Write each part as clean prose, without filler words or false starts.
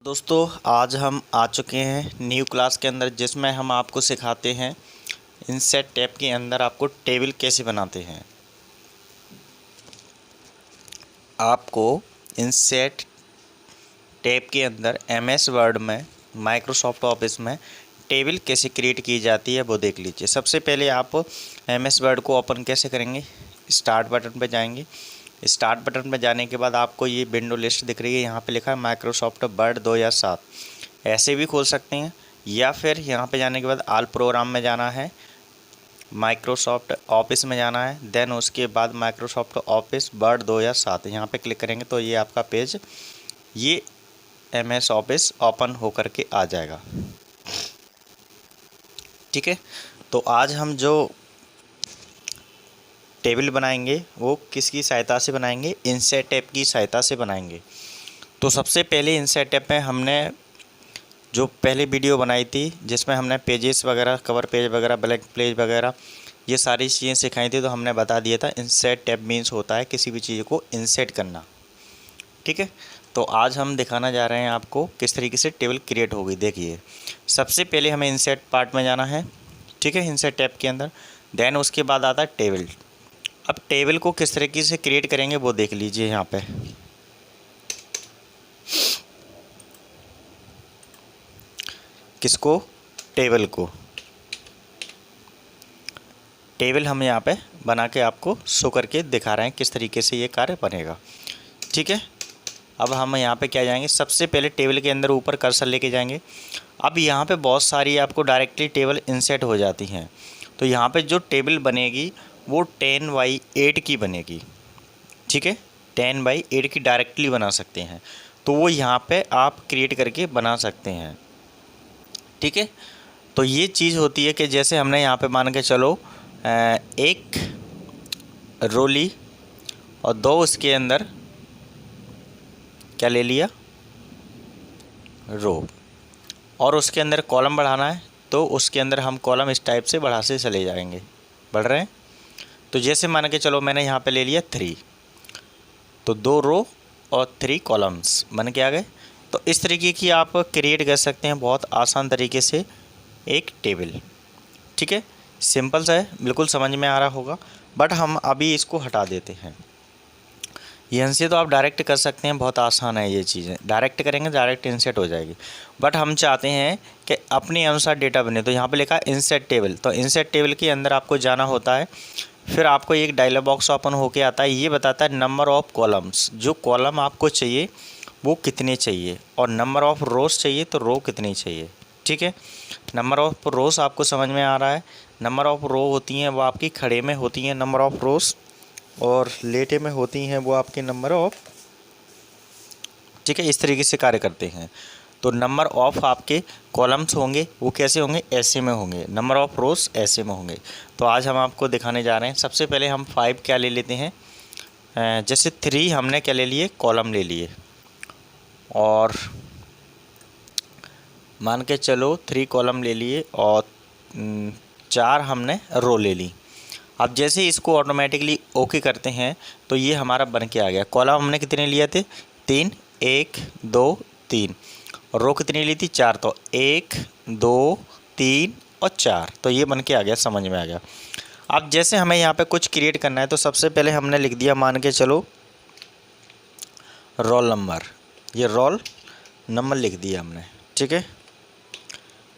दोस्तों आज हम आ चुके हैं न्यू क्लास के अंदर, जिसमें हम आपको सिखाते हैं इंसेट टैब के अंदर आपको टेबल कैसे बनाते हैं। आपको इंसेट टैब के अंदर एमएस वर्ड में, माइक्रोसॉफ्ट ऑफिस में टेबल कैसे क्रिएट की जाती है वो देख लीजिए। सबसे पहले आप एमएस वर्ड को ओपन कैसे करेंगे, स्टार्ट बटन पर जाएंगे। स्टार्ट बटन पर जाने के बाद आपको ये विंडो लिस्ट दिख रही है, यहाँ पे लिखा है माइक्रोसॉफ्ट वर्ड 2007। ऐसे भी खोल सकते हैं या फिर यहाँ पे जाने के बाद ऑल प्रोग्राम में जाना है, माइक्रोसॉफ्ट ऑफिस में जाना है, देन उसके बाद माइक्रोसॉफ्ट ऑफिस वर्ड 2007 यहाँ पे क्लिक करेंगे तो ये आपका पेज, ये एमएस ऑफिस ओपन होकर के आ जाएगा। ठीक है, तो आज हम जो टेबल बनाएंगे वो किसकी सहायता से बनाएंगे, इंसेट टैब की सहायता से बनाएंगे। तो सबसे पहले इंसेट टैब में हमने जो पहले वीडियो बनाई थी जिसमें हमने पेजेस वगैरह, कवर पेज वगैरह, ब्लैंक पेज वगैरह ये सारी चीज़ें सिखाई थी, तो हमने बता दिया था इंसेट टैब मीन्स होता है किसी भी चीज़ को इंसेट करना। ठीक है, तो आज हम दिखाना जा रहे हैं आपको किस तरीके से टेबल क्रिएट होगी। देखिए, सबसे पहले हमें इंसेट पार्ट में जाना है। ठीक है, इंसेट टैब के अंदर, देन उसके बाद आता है टेबल। अब टेबल को किस तरीके से क्रिएट करेंगे वो देख लीजिए। यहाँ पे किसको, टेबल को, टेबल हम यहाँ पे बना के आपको शो करके दिखा रहे हैं किस तरीके से ये कार्य बनेगा। ठीक है, अब हम यहाँ पे क्या जाएंगे, सबसे पहले टेबल के अंदर ऊपर कर्सर लेके जाएंगे। अब यहाँ पे बहुत सारी आपको डायरेक्टली टेबल इंसेट हो जाती हैं, तो यहाँ पे जो टेबल बनेगी वो 10x8 की बनेगी। ठीक है, 10x8 की डायरेक्टली बना सकते हैं, तो वो यहाँ पे आप क्रिएट करके बना सकते हैं। ठीक है, तो ये चीज़ होती है कि जैसे हमने यहाँ पे मान के चलो एक रो ली और दो उसके अंदर क्या ले लिया, रो, और उसके अंदर कॉलम बढ़ाना है तो उसके अंदर हम कॉलम इस टाइप से बढ़ा से चले जाएंगे, बढ़ रहे हैं। तो जैसे मान के चलो मैंने यहाँ पे ले लिया 3, तो 2 रो और 3 कॉलम्स बन के आ गए। तो इस तरीके की आप क्रिएट कर सकते हैं बहुत आसान तरीके से एक टेबल। ठीक है, सिंपल सा है, बिल्कुल समझ में आ रहा होगा, बट हम अभी इसको हटा देते हैं। यहाँ से तो आप डायरेक्ट कर सकते हैं, बहुत आसान है ये चीज़ें, डायरेक्ट करेंगे डायरेक्ट इंसेट हो जाएगी। बट हम चाहते हैं कि अपने अनुसार डेटा बने, तो यहाँ पे लिखा है इंसेट टेबल। तो इंसेट टेबल के अंदर आपको जाना होता है, फिर आपको एक डायलॉग बॉक्स ओपन होके आता है, ये बताता है नंबर ऑफ़ कॉलम्स, जो कॉलम आपको चाहिए वो कितने चाहिए, और नंबर ऑफ़ रोज़ चाहिए तो रो कितनी चाहिए। ठीक है, नंबर ऑफ़ रोज़ आपको समझ में आ रहा है, नंबर ऑफ़ रो होती हैं वो आपकी खड़े में होती हैं नंबर ऑफ़ रोज़, और लेटे में होती हैं वो आपके नंबर ऑफ़। ठीक है, इस तरीके से कार्य करते हैं। तो नंबर ऑफ़ आपके कॉलम्स होंगे वो कैसे होंगे, ऐसे में होंगे, नंबर ऑफ़ रोज़ ऐसे में होंगे। तो आज हम आपको दिखाने जा रहे हैं। सबसे पहले हम 5 क्या ले लेते हैं, जैसे 3 हमने क्या ले लिए, कॉलम ले लिए, और मान के चलो 3 कॉलम ले लिए और 4 हमने रो ले ली। अब जैसे इसको ऑटोमेटिकली ओके करते हैं तो ये हमारा बन के आ गया। कॉलम हमने कितने लिए थे, 3, 1 2 3, और रो कितनी ली थी, 4, तो 1 2 3 और 4, तो ये बन के आ गया, समझ में आ गया। अब जैसे हमें यहाँ पे कुछ क्रिएट करना है तो सबसे पहले हमने लिख दिया, मान के चलो रोल नंबर, ये रोल नंबर लिख दिया हमने। ठीक है,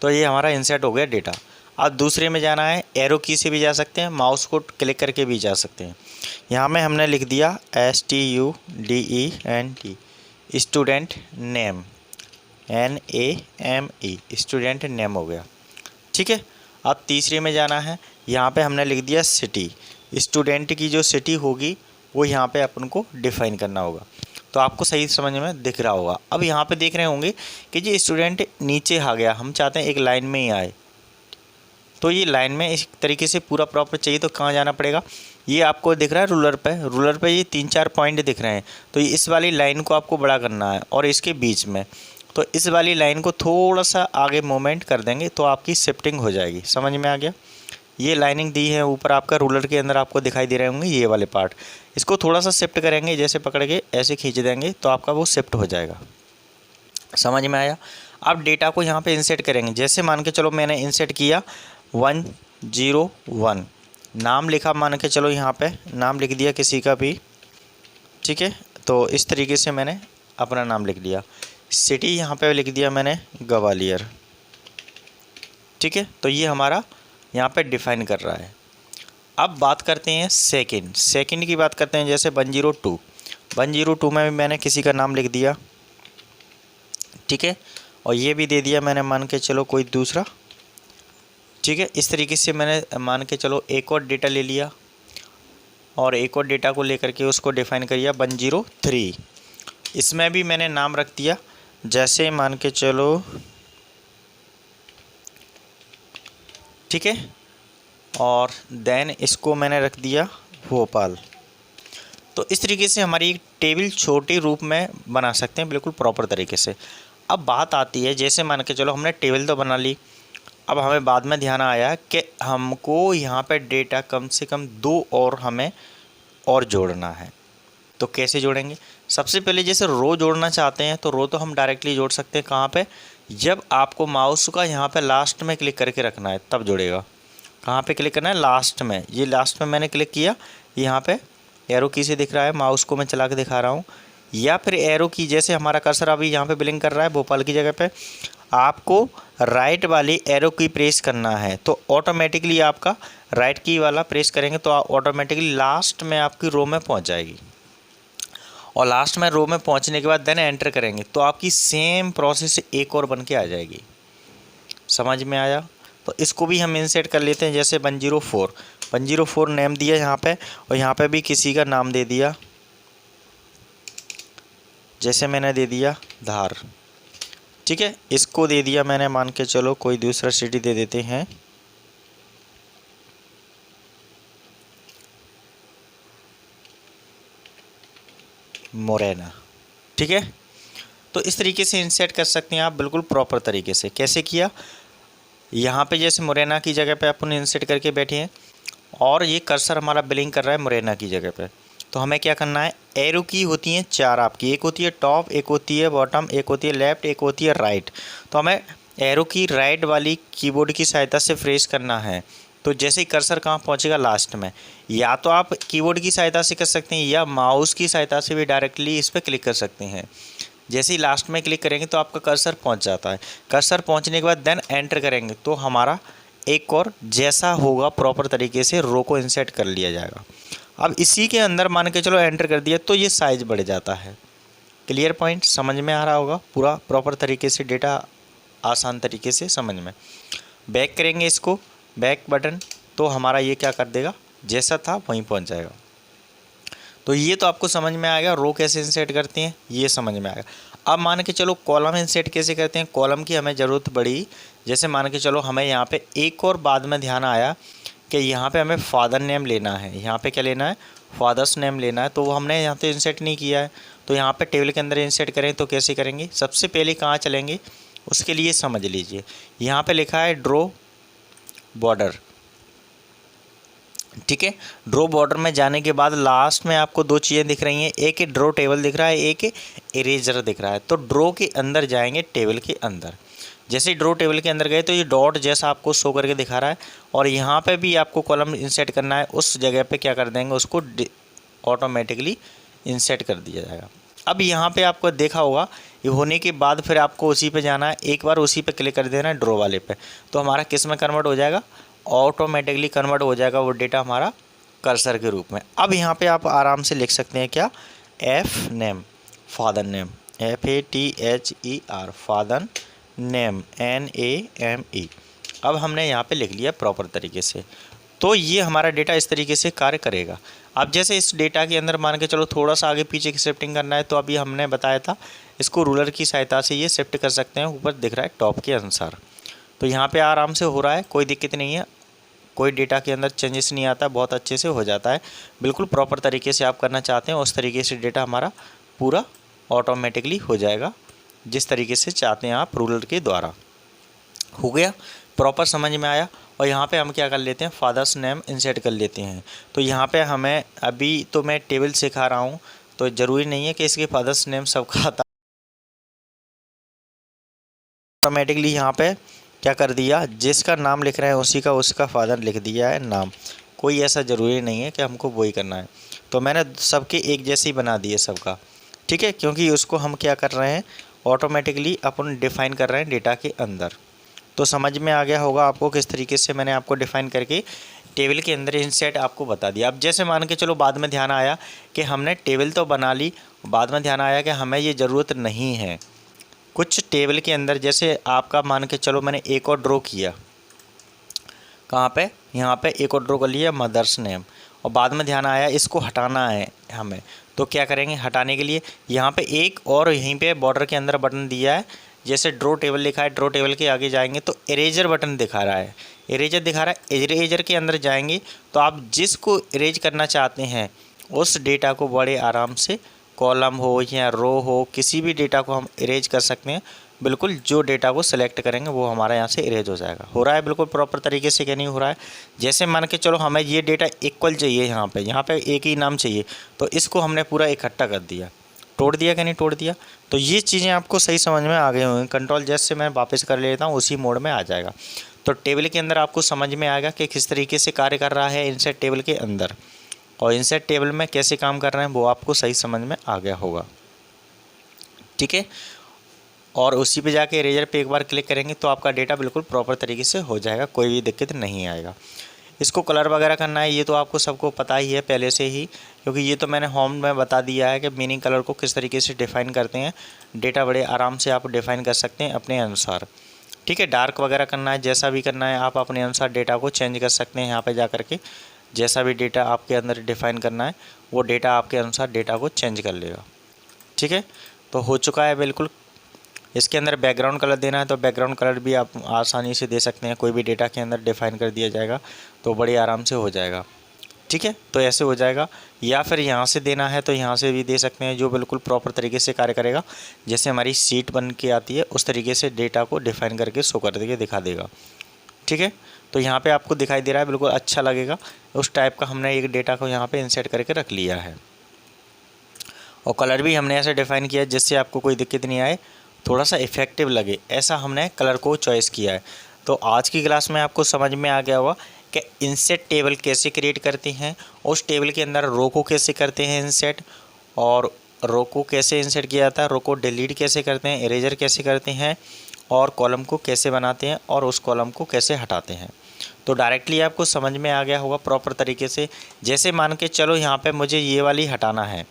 तो ये हमारा इंसर्ट हो गया डेटा। अब दूसरे में जाना है, एरो की से भी जा सकते हैं, माउस को क्लिक करके भी जा सकते हैं। यहाँ में हमने लिख दिया STUDENT, student name, NAME, student name हो गया। ठीक है, अब तीसरे में जाना है, यहाँ पे हमने लिख दिया सिटी, स्टूडेंट की जो सिटी होगी वो यहाँ पे अपन को डिफाइन करना होगा। तो आपको सही समझ में दिख रहा होगा। अब यहाँ पे देख रहे होंगे कि जो स्टूडेंट नीचे आ गया, हम चाहते हैं एक लाइन में ही आए, तो ये लाइन में इस तरीके से पूरा प्रॉपर चाहिए तो कहाँ जाना पड़ेगा, ये आपको दिख रहा है रूलर पे ये 3-4 पॉइंट दिख रहे हैं, तो इस वाली लाइन को आपको बड़ा करना है, और इसके बीच में, तो इस वाली लाइन को थोड़ा सा आगे मूवमेंट कर देंगे तो आपकी शिफ्टिंग हो जाएगी। समझ में आ गया, ये लाइनिंग दी है ऊपर आपका रूलर के अंदर आपको दिखाई दे रहे होंगे ये वाले पार्ट, इसको थोड़ा सा शिफ्ट करेंगे, जैसे पकड़ के ऐसे खींच देंगे तो आपका वो शिफ्ट हो जाएगा। समझ में आया। अब डेटा को यहाँ पे इंसर्ट करेंगे। जैसे मान के चलो मैंने इंसर्ट किया 101, नाम लिखा, मान के चलो यहाँ पे नाम लिख दिया किसी का भी, ठीक है। तो इस तरीके से मैंने अपना नाम लिख लिया। सिटी यहाँ पे लिख दिया मैंने ग्वालियर, ठीक है। तो ये हमारा यहाँ पे डिफाइन कर रहा है। अब बात करते हैं सेकंड की बात करते हैं। जैसे 102 में भी मैंने किसी का नाम लिख दिया, ठीक है। और ये भी दे दिया मैंने, मान के चलो कोई दूसरा, ठीक है। इस तरीके से मैंने मान के चलो एक और डेटा ले लिया और एक और डेटा को लेकर के उसको डिफ़ाइन कर दिया 103। इसमें भी मैंने नाम रख दिया, जैसे मान के चलो, ठीक है। और देन इसको मैंने रख दिया भोपाल। तो इस तरीके से हमारी एक टेबल छोटे रूप में बना सकते हैं, बिल्कुल प्रॉपर तरीके से। अब बात आती है, जैसे मान के चलो हमने टेबल तो बना ली, अब हमें बाद में ध्यान आया कि हमको यहाँ पे डेटा कम से कम 2 और हमें और जोड़ना है। तो कैसे जोड़ेंगे? सबसे पहले जैसे रो जोड़ना चाहते हैं तो रो तो हम डायरेक्टली जोड़ सकते हैं। कहाँ पे? जब आपको माउस का यहाँ पे लास्ट में क्लिक करके रखना है तब जुड़ेगा। कहाँ पे क्लिक करना है? लास्ट में। ये लास्ट में मैंने क्लिक किया, यहाँ पे एरो की से दिख रहा है, माउस को मैं चला के दिखा रहा हूँ। या फिर एरो की, जैसे हमारा कर्सर अभी यहाँ पे ब्लिंक कर रहा है भोपाल की जगह पे, आपको राइट वाली एरो की प्रेस करना है तो ऑटोमेटिकली आपका राइट की वाला प्रेस करेंगे तो ऑटोमेटिकली लास्ट में आपकी रो में पहुँच जाएगी। और लास्ट में रो में पहुँचने के बाद देन एंटर करेंगे तो आपकी सेम प्रोसेस एक और बन के आ जाएगी। समझ में आया? तो इसको भी हम इंसर्ट कर लेते हैं। जैसे 104 नेम दिया यहाँ पे, और यहाँ पे भी किसी का नाम दे दिया, जैसे मैंने दे दिया धार, ठीक है। इसको दे दिया मैंने, मान के चलो कोई दूसरा सिटी दे देते हैं, मोरेना, ठीक है। तो इस तरीके से इंसर्ट कर सकते हैं आप बिल्कुल प्रॉपर तरीके से। कैसे किया? यहाँ पे जैसे मोरेना की जगह पे अपन इंसर्ट करके बैठे हैं और ये कर्सर हमारा ब्लिंक कर रहा है मोरेना की जगह पे, तो हमें क्या करना है? एरो की होती हैं 4 आपकी, एक होती है टॉप, एक होती है बॉटम, एक होती है लेफ़्ट, एक होती है राइट। तो हमें एरो की राइट वाली कीबोर्ड की सहायता से प्रेस करना है। तो जैसे ही कर्सर कहाँ पहुँचेगा? लास्ट में। या तो आप कीबोर्ड की सहायता से कर सकते हैं या माउस की सहायता से भी डायरेक्टली इस पर क्लिक कर सकते हैं। जैसे ही लास्ट में क्लिक करेंगे तो आपका कर्सर पहुंच जाता है। कर्सर पहुंचने के बाद देन एंटर करेंगे तो हमारा एक और जैसा होगा प्रॉपर तरीके से रो को इंसर्ट कर लिया जाएगा। अब इसी के अंदर मान के चलो एंटर कर दिया तो ये साइज बढ़ जाता है। Clear point? समझ में आ रहा होगा पूरा प्रॉपर तरीके से, डेटा आसान तरीके से समझ में। बैक करेंगे इसको, बैक बटन, तो हमारा ये क्या कर देगा? जैसा था वहीं पहुँच जाएगा। तो ये तो आपको समझ में आएगा रो कैसे इंसर्ट करते हैं, ये समझ में आएगा। अब मान के चलो कॉलम इंसर्ट कैसे करते हैं। कॉलम की हमें ज़रूरत पड़ी, जैसे मान के चलो हमें यहाँ पे एक और बाद में ध्यान आया कि यहाँ पे हमें फादर नेम लेना है। यहाँ पे क्या लेना है? फादर्स नेम लेना है। तो वो हमने यहाँ पे इंसर्ट नहीं किया है, तो यहाँ पे टेबल के अंदर इंसर्ट करें तो कैसे करेंगे? सबसे पहले कहाँ चलेंगे उसके लिए समझ लीजिए। यहाँ पर लिखा है ड्रो बॉर्डर, ठीक है। ड्रॉ बॉर्डर में जाने के बाद लास्ट में आपको 2 चीज़ें दिख रही हैं, एक ड्रॉ टेबल दिख रहा है, एक इरेजर दिख रहा है। तो ड्रॉ के अंदर जाएंगे, टेबल के अंदर। जैसे ही ड्रॉ टेबल के अंदर गए तो ये डॉट जैसा आपको शो करके दिखा रहा है, और यहाँ पे भी आपको कॉलम इंसर्ट करना है, उस जगह पे क्या कर देंगे? उसको ऑटोमेटिकली इंसर्ट कर दिया जाएगा। अब यहाँ पे आपको देखा होगा, ये होने के बाद फिर आपको उसी पे जाना है, एक बार उसी पे क्लिक कर देना है ड्रॉ वाले पे, तो हमारा किस में कन्वर्ट हो जाएगा? ऑटोमेटिकली कन्वर्ट हो जाएगा वो डेटा हमारा कर्सर के रूप में। अब यहाँ पे आप आराम से लिख सकते हैं क्या? F name, father name, FATHER, father name, NAME। अब हमने यहाँ पे लिख लिया प्रॉपर तरीके से, तो ये हमारा डेटा इस तरीके से कार्य करेगा। अब जैसे इस डेटा के अंदर मान के चलो थोड़ा सा आगे पीछे की शिफ्टिंग करना है, तो अभी हमने बताया था इसको रूलर की सहायता से ये शिफ्ट कर सकते हैं, ऊपर दिख रहा है टॉप के अनुसार। तो यहाँ पे आराम से हो रहा है, कोई दिक्कत नहीं है, कोई डेटा के अंदर चेंजेस नहीं आता, बहुत अच्छे से हो जाता है। बिल्कुल प्रॉपर तरीके से आप करना चाहते हैं उस तरीके से डेटा हमारा पूरा ऑटोमेटिकली हो जाएगा, जिस तरीके से चाहते हैं आप रूलर के द्वारा। हो गया? प्रॉपर समझ में आया? और यहाँ पे हम क्या कर लेते हैं? फादर्स नेम इंसर्ट कर लेते हैं। तो यहाँ पे हमें, अभी तो मैं टेबल सिखा रहा हूँ तो ज़रूरी नहीं है कि इसके फादर्स नेम सबका आता ऑटोमेटिकली यहाँ पे क्या कर दिया, जिसका नाम लिख रहे हैं उसी का उसका फादर लिख दिया है नाम। कोई ऐसा ज़रूरी नहीं है कि हमको वही करना है। तो मैंने सबके एक जैसे ही बना दिए सबका, ठीक है, क्योंकि उसको हम क्या कर रहे हैं, ऑटोमेटिकली अपन डिफ़ाइन कर रहे हैं डेटा के अंदर। तो समझ में आ गया होगा आपको किस तरीके से मैंने आपको डिफ़ाइन करके टेबल के अंदर इंसर्ट आपको बता दिया। अब जैसे मान के चलो बाद में ध्यान आया कि हमने टेबल तो बना ली, बाद में ध्यान आया कि हमें ये ज़रूरत नहीं है कुछ टेबल के अंदर, जैसे आपका मान के चलो मैंने एक और ड्रॉ किया, कहाँ पे, यहाँ पे एक और ड्रॉ कर लिया मदर्स नेम, और बाद में ध्यान आया इसको हटाना है हमें, तो क्या करेंगे, हटाने के लिए यहाँ पे एक और यहीं पे बॉर्डर के अंदर बटन दिया है, जैसे ड्रॉ टेबल लिखा है, ड्रॉ टेबल के आगे जाएंगे तो इरेजर बटन दिखा रहा है, इरेजर दिखा रहा है। इरेजर के अंदर जाएंगे तो आप जिसको इरेज करना चाहते हैं उस डेटा को बड़े आराम से, कॉलम हो या रो हो, किसी भी डेटा को हम इरेज कर सकते हैं। बिल्कुल जो डेटा को सिलेक्ट करेंगे वो हमारा यहाँ से इरेज हो जाएगा। हो रहा है बिल्कुल प्रॉपर तरीके से, क्या नहीं हो रहा है। जैसे मान के चलो हमें ये डेटा इक्वल चाहिए, यहाँ पे एक ही नाम चाहिए, तो इसको हमने पूरा इकट्ठा कर दिया, तोड़ दिया कि नहीं तोड़ दिया। तो ये चीज़ें आपको सही समझ में आ गई होंगी। कंट्रोल जेड से मैं वापस कर लेता हूँ, उसी मोड में आ जाएगा। तो टेबल के अंदर आपको समझ में आएगा कि किस तरीके से कार्य कर रहा है इंसर्ट टेबल के अंदर, और इंसर्ट टेबल में कैसे काम कर रहे हैं वो आपको सही समझ में आ गया होगा, ठीक है। और उसी पे जाके इरेजर पे एक बार क्लिक करेंगे तो आपका डेटा बिल्कुल प्रॉपर तरीके से हो जाएगा, कोई भी दिक्कत नहीं आएगा। इसको कलर वगैरह करना है ये तो आपको सबको पता ही है पहले से ही, क्योंकि ये तो मैंने होम में बता दिया है कि मीनिंग कलर को किस तरीके से डिफ़ाइन करते हैं। डेटा बड़े आराम से आप डिफ़ाइन कर सकते हैं अपने अनुसार, ठीक है। डार्क वगैरह करना है, जैसा भी करना है आप अपने अनुसार डेटा को चेंज कर सकते हैं। यहाँ पे जा कर के जैसा भी डेटा आपके अंदर डिफ़ाइन करना है वो डेटा आपके अनुसार डेटा को चेंज कर लेगा, ठीक है। तो हो चुका है बिल्कुल। इसके अंदर बैकग्राउंड कलर देना है तो बैकग्राउंड कलर भी आप आसानी से दे सकते हैं, कोई भी डेटा के अंदर डिफ़ाइन कर दिया जाएगा तो बड़ी आराम से हो जाएगा, ठीक है। तो ऐसे हो जाएगा, या फिर यहाँ से देना है तो यहाँ से भी दे सकते हैं, जो बिल्कुल प्रॉपर तरीके से कार्य करेगा। जैसे हमारी सीट बन के आती है उस तरीके से डेटा को डिफ़ाइन करके शो कर देके दिखा देगा, ठीक है। तो यहाँ पे आपको दिखाई दे रहा है, बिल्कुल अच्छा लगेगा। उस टाइप का हमने एक डेटा को यहाँ पे इंसर्ट करके रख लिया है, और कलर भी हमने ऐसे डिफ़ाइन किया जिससे आपको कोई दिक्कत नहीं आए, थोड़ा सा इफेक्टिव लगे, ऐसा हमने कलर को चॉइस किया है। तो आज की क्लास में आपको समझ में आ गया होगा कि इंसर्ट टेबल कैसे क्रिएट करते हैं, उस टेबल के अंदर रो को कैसे करते हैं इंसर्ट, और रो को कैसे इंसर्ट किया जाता है, रो को डिलीट कैसे करते हैं, इरेजर कैसे करते हैं, और कॉलम को कैसे बनाते हैं, और उस कॉलम को कैसे हटाते हैं। तो डायरेक्टली आपको समझ में आ गया होगा प्रॉपर तरीके से। जैसे मान के चलो यहाँ पे मुझे ये वाली हटाना है,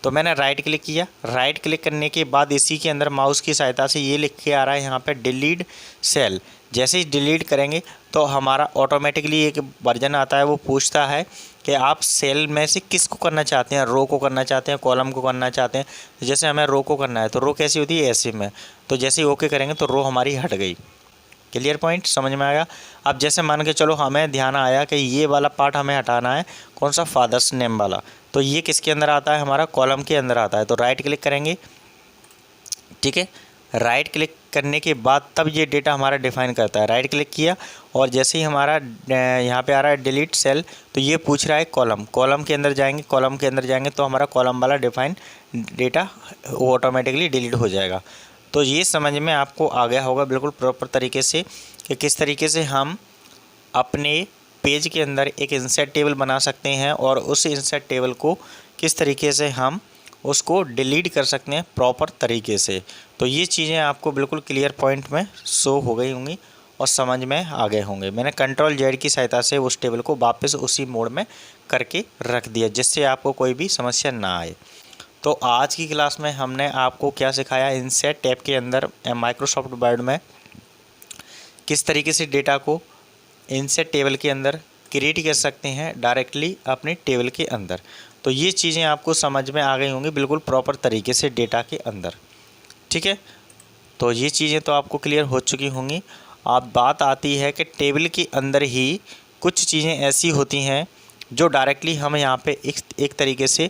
तो मैंने राइट क्लिक किया, राइट क्लिक करने के बाद इसी के अंदर माउस की सहायता से ये लिख के आ रहा है यहाँ पे डिलीट सेल। जैसे ही डिलीट करेंगे तो हमारा ऑटोमेटिकली एक वर्जन आता है, वो पूछता है कि आप सेल में से किसको करना चाहते हैं, रो को करना चाहते हैं, कॉलम को करना चाहते हैं। तो जैसे हमें रो को करना है तो रो कैसी होती है, ऐसे में, तो जैसे ही ओके करेंगे तो रो हमारी हट गई। क्लियर पॉइंट समझ में आया। अब जैसे मान के चलो हमें ध्यान आया कि ये वाला पार्ट हमें हटाना है, कौन सा, फादर्स नेम वाला, तो ये किसके अंदर आता है, हमारा कॉलम के अंदर आता है। तो राइट क्लिक करेंगे, ठीक है। राइट क्लिक करने के बाद तब ये डेटा हमारा डिफ़ाइन करता है। राइट क्लिक किया और जैसे ही हमारा यहाँ पे आ रहा है डिलीट सेल, तो ये पूछ रहा है कॉलम, कॉलम के अंदर जाएंगे, कॉलम के अंदर जाएंगे तो हमारा कॉलम वाला डिफ़ाइन डेटा वो ऑटोमेटिकली डिलीट हो जाएगा। तो ये समझ में आपको आ गया होगा बिल्कुल प्रॉपर तरीके से कि किस तरीके से हम अपने पेज के अंदर एक इंसर्ट टेबल बना सकते हैं, और उस इंसर्ट टेबल को किस तरीके से हम उसको डिलीट कर सकते हैं प्रॉपर तरीके से। तो ये चीज़ें आपको बिल्कुल क्लियर पॉइंट में शो हो गई होंगी और समझ में आ गए होंगे। मैंने कंट्रोल जेड की सहायता से उस टेबल को वापस उसी मोड में करके रख दिया, जिससे आपको कोई भी समस्या ना आए। तो आज की क्लास में हमने आपको क्या सिखाया, इंसर्ट टैब के अंदर माइक्रोसॉफ्ट वर्ड में किस तरीके से डेटा को इंसर्ट टेबल के अंदर क्रिएट कर सकते हैं डायरेक्टली अपने टेबल के अंदर। तो ये चीज़ें आपको समझ में आ गई होंगी बिल्कुल प्रॉपर तरीके से डेटा के अंदर, ठीक है। तो ये चीज़ें तो आपको क्लियर हो चुकी होंगी। अब बात आती है कि टेबल के अंदर ही कुछ चीज़ें ऐसी होती हैं जो डायरेक्टली हम यहाँ पे एक तरीके से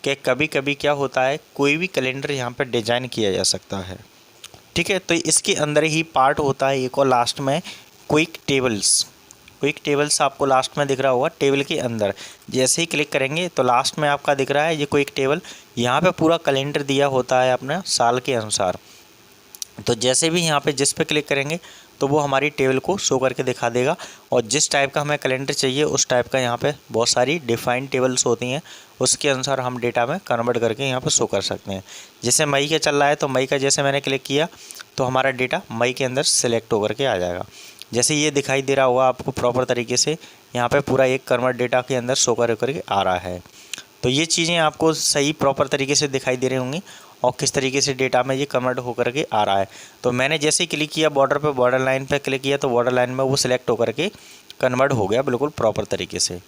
कि कभी कभी क्या होता है, कोई भी कैलेंडर यहाँ पर डिजाइन किया जा सकता है, ठीक है। तो इसके अंदर ही पार्ट होता है एक और लास्ट में क्विक टेबल्स। क्विक टेबल्स आपको लास्ट में दिख रहा होगा टेबल के अंदर, जैसे ही क्लिक करेंगे तो लास्ट में आपका दिख रहा है ये क्विक टेबल। यहाँ पे पूरा कैलेंडर दिया होता है अपना साल के अनुसार, तो जैसे भी यहाँ पे जिस पे क्लिक करेंगे तो वो हमारी टेबल को शो करके दिखा देगा। और जिस टाइप का हमें कैलेंडर चाहिए उस टाइप का यहाँ पे बहुत सारी डिफाइंड टेबल्स होती हैं, उसके अनुसार हम डेटा में कन्वर्ट करके यहाँ पे शो कर सकते हैं। जैसे मई का चल रहा है तो मई का जैसे मैंने क्लिक किया तो हमारा डेटा मई के अंदर सिलेक्ट होकर के आ जाएगा। जैसे ये दिखाई दे रहा होगा आपको प्रॉपर तरीके से, यहाँ पे पूरा एक कन्वर्ट डेटा के अंदर शो करके आ रहा है। तो ये चीज़ें आपको सही प्रॉपर तरीके से दिखाई दे रही होंगी और किस तरीके से डेटा में ये कन्वर्ट होकर के आ रहा है। तो मैंने जैसे ही क्लिक किया बॉर्डर पे, बॉर्डर लाइन पे क्लिक किया तो बॉर्डर लाइन में वो सिलेक्ट होकर के कन्वर्ट हो गया बिल्कुल प्रॉपर तरीके से।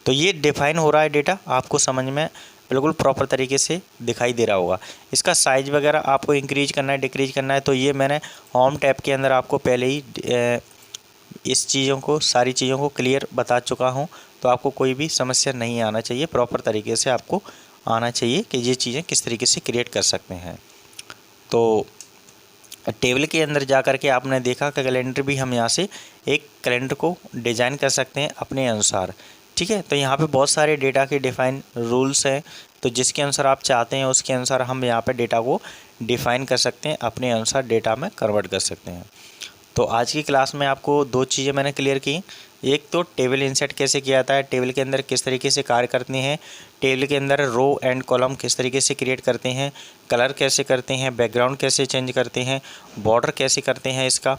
तो ये डिफाइन हो रहा है डेटा, आपको समझ में बिल्कुल प्रॉपर तरीके से दिखाई दे रहा होगा। इसका साइज़ वगैरह आपको इंक्रीज करना है, डिक्रीज करना है, तो ये मैंने होम टैब के अंदर आपको पहले ही इस चीज़ों को, सारी चीज़ों को क्लियर बता चुका हूँ। तो आपको कोई भी समस्या नहीं आना चाहिए, प्रॉपर तरीके से आपको आना चाहिए कि ये चीज़ें किस तरीके से क्रिएट कर सकते हैं। तो टेबल के अंदर जा कर के आपने देखा कि कैलेंडर भी हम यहाँ से एक कैलेंडर को डिज़ाइन कर सकते हैं अपने अनुसार। ठीक है, तो यहाँ पे बहुत सारे डेटा के डिफ़ाइन रूल्स हैं, तो जिसके अनुसार आप चाहते हैं उसके अनुसार हम यहाँ पे डेटा को डिफ़ाइन कर सकते हैं, अपने अनुसार डेटा में कन्वर्ट कर सकते हैं। तो आज की क्लास में आपको दो चीज़ें मैंने क्लियर की। एक तो टेबल इंसर्ट कैसे किया जाता है, टेबल के अंदर किस तरीके से कार्य करती हैं, टेबल के अंदर रो एंड कॉलम किस तरीके से क्रिएट करते हैं, कलर कैसे करते हैं, बैकग्राउंड कैसे चेंज करते हैं, बॉर्डर कैसे करते हैं इसका।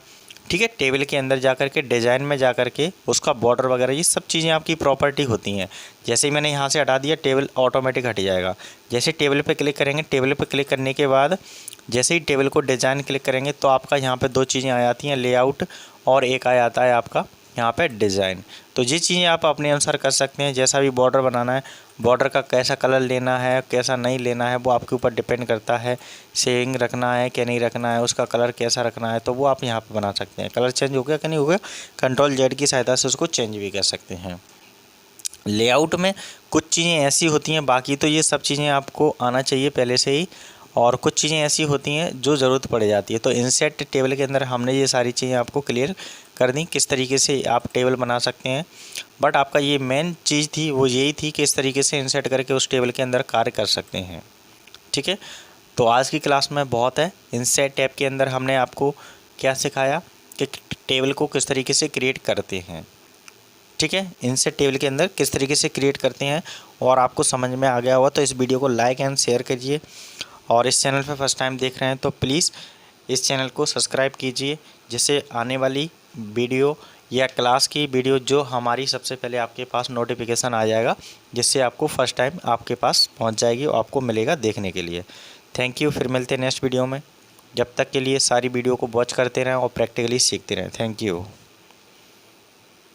ठीक है, टेबल के अंदर जाकर के डिज़ाइन में जाकर के उसका बॉर्डर वगैरह ये सब चीज़ें आपकी प्रॉपर्टी होती हैं। जैसे ही मैंने यहाँ से हटा दिया टेबल ऑटोमेटिक हट जाएगा। जैसे टेबल पे क्लिक करेंगे, टेबल पे क्लिक करने के बाद जैसे ही टेबल को डिज़ाइन क्लिक करेंगे तो आपका यहाँ पे दो चीज़ें आ जाती हैं, लेआउट और एक आ जाता है आपका यहाँ पे डिज़ाइन। तो ये चीज़ें आप अपने अनुसार कर सकते हैं। जैसा भी बॉर्डर बनाना है, बॉर्डर का कैसा कलर लेना है, कैसा नहीं लेना है, वो आपके ऊपर डिपेंड करता है। शेविंग रखना है कि नहीं रखना है, उसका कलर कैसा रखना है, तो वो आप यहाँ पे बना सकते हैं। कलर चेंज हो गया कि नहीं हो गया, Ctrl+Z की सहायता से उसको चेंज भी कर सकते हैं। लेआउट में कुछ चीज़ें ऐसी होती हैं, बाकी तो ये सब चीज़ें आपको आना चाहिए पहले से ही, और कुछ चीज़ें ऐसी होती हैं जो ज़रूरत पड़ जाती है। तो इंसर्ट टेबल के अंदर हमने ये सारी चीज़ें आपको क्लियर कर दी, किस तरीके से आप टेबल बना सकते हैं। बट आपका ये मेन चीज़ थी वो यही थी कि इस तरीके से इंसर्ट करके उस टेबल के अंदर कार्य कर सकते हैं। ठीक है, तो आज की क्लास में बहुत है। इंसर्ट टैब के अंदर हमने आपको क्या सिखाया कि टेबल को किस तरीके से क्रिएट करते हैं। ठीक है, इंसर्ट टेबल के अंदर किस तरीके से क्रिएट करते हैं, और आपको समझ में आ गया हुआ तो इस वीडियो को लाइक एंड शेयर करिए। और इस चैनल पर फर्स्ट टाइम देख रहे हैं तो प्लीज़ इस चैनल को सब्सक्राइब कीजिए, जिससे आने वाली वीडियो या क्लास की वीडियो जो हमारी सबसे पहले आपके पास नोटिफिकेशन आ जाएगा, जिससे आपको फर्स्ट टाइम आपके पास पहुंच जाएगी और आपको मिलेगा देखने के लिए। थैंक यू, फिर मिलते हैं नेक्स्ट वीडियो में। जब तक के लिए सारी वीडियो को वॉच करते रहें और प्रैक्टिकली सीखते रहें। Thank you.